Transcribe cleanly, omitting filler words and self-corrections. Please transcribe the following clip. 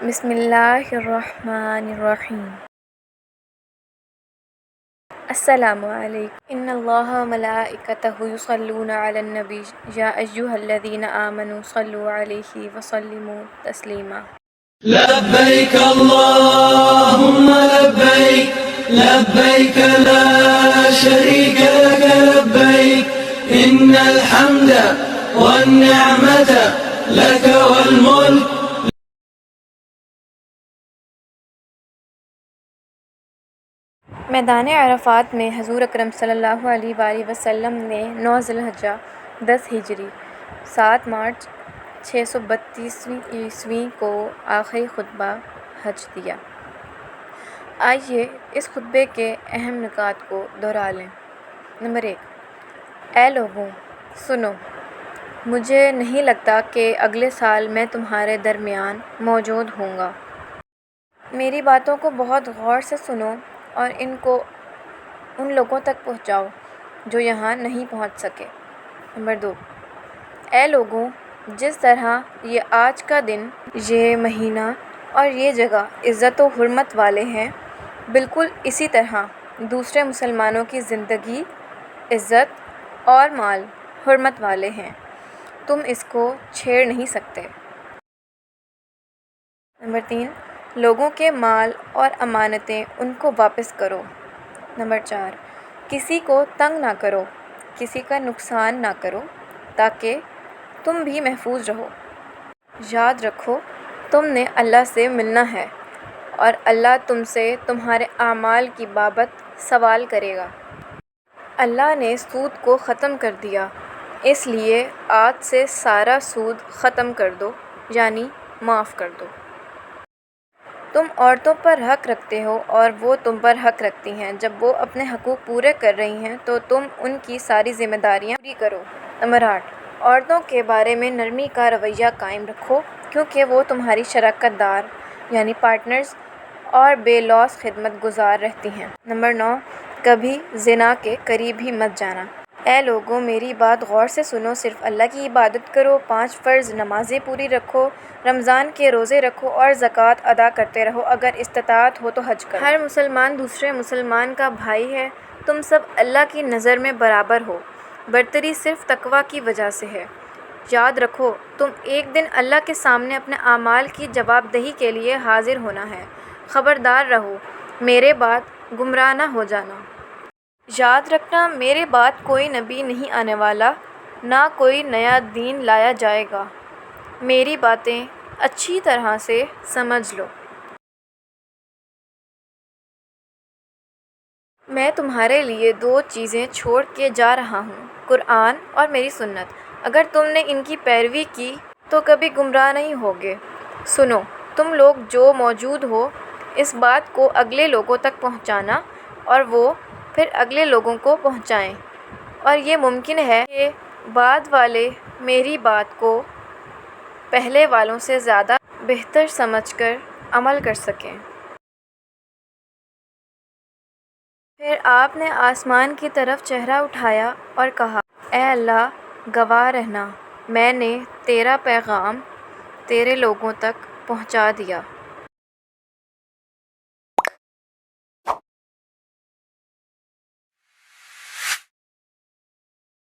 بسم اللہ الرحمن الرحیم۔ السلام علیکم۔ ان اللہ و ملائکتہ یصلون علی النبی یا ایھا الذین آمنوا صلوا علیہ وسلموا تسلیما۔ لبیک اللہم لبیک لبیک لا شریک لک لبیک ان الحمد والنعمت لک والملک۔ میدان عرفات میں حضور اکرم صلی اللہ علیہ وآلہ وسلم نے 9 ذی الحجہ 10 ہجری 7 مارچ 632 عیسوی کو آخری خطبہ حج دیا۔ آئیے اس خطبے کے اہم نکات کو دہرا لیں۔ نمبر 1، اے لوگوں سنو، مجھے نہیں لگتا کہ اگلے سال میں تمہارے درمیان موجود ہوں گا۔ میری باتوں کو بہت غور سے سنو اور ان کو ان لوگوں تک پہنچاؤ جو یہاں نہیں پہنچ سکے۔ نمبر 2، اے لوگوں، جس طرح یہ آج کا دن، یہ مہینہ اور یہ جگہ عزت و حرمت والے ہیں، بالکل اسی طرح دوسرے مسلمانوں کی زندگی، عزت اور مال حرمت والے ہیں، تم اس کو چھیڑ نہیں سکتے۔ نمبر 3، لوگوں کے مال اور امانتیں ان کو واپس کرو۔ نمبر 4، کسی کو تنگ نہ کرو، کسی کا نقصان نہ کرو تاکہ تم بھی محفوظ رہو۔ یاد رکھو تم نے اللہ سے ملنا ہے اور اللہ تم سے تمہارے اعمال کی بابت سوال کرے گا۔ اللہ نے سود کو ختم کر دیا، اس لیے آج سے سارا سود ختم کر دو، یعنی معاف کر دو۔ تم عورتوں پر حق رکھتے ہو اور وہ تم پر حق رکھتی ہیں۔ جب وہ اپنے حقوق پورے کر رہی ہیں تو تم ان کی ساری ذمہ داریاں پوری کرو۔ نمبر 8، عورتوں کے بارے میں نرمی کا رویہ قائم رکھو کیونکہ وہ تمہاری شراکت دار یعنی پارٹنرز اور بے لوث خدمت گزار رہتی ہیں۔ نمبر 9، کبھی زنا کے قریب بھی مت جانا۔ اے لوگوں، میری بات غور سے سنو، صرف اللہ کی عبادت کرو، 5 فرض نمازیں پوری رکھو، رمضان کے روزے رکھو اور زکوٰۃ ادا کرتے رہو، اگر استطاعت ہو تو حج کرو۔ ہر مسلمان دوسرے مسلمان کا بھائی ہے، تم سب اللہ کی نظر میں برابر ہو، برتری صرف تقویٰ کی وجہ سے ہے۔ یاد رکھو تم ایک دن اللہ کے سامنے اپنے اعمال کی جواب دہی کے لیے حاضر ہونا ہے، خبردار رہو میرے بعد گمراہ نہ ہو جانا۔ یاد رکھنا میرے بعد کوئی نبی نہیں آنے والا، نہ کوئی نیا دین لایا جائے گا، میری باتیں اچھی طرح سے سمجھ لو۔ میں تمہارے لیے 2 چیزیں چھوڑ کے جا رہا ہوں، قرآن اور میری سنت، اگر تم نے ان کی پیروی کی تو کبھی گمراہ نہیں ہوگے۔ سنو تم لوگ جو موجود ہو، اس بات کو اگلے لوگوں تک پہنچانا اور وہ پھر اگلے لوگوں کو پہنچائیں، اور یہ ممکن ہے کہ بعد والے میری بات کو پہلے والوں سے زیادہ بہتر سمجھ کر عمل کر سکیں۔ پھر آپ نے آسمان کی طرف چہرہ اٹھایا اور کہا، اے اللہ، گواہ رہنا میں نے تیرا پیغام تیرے لوگوں تک پہنچا دیا۔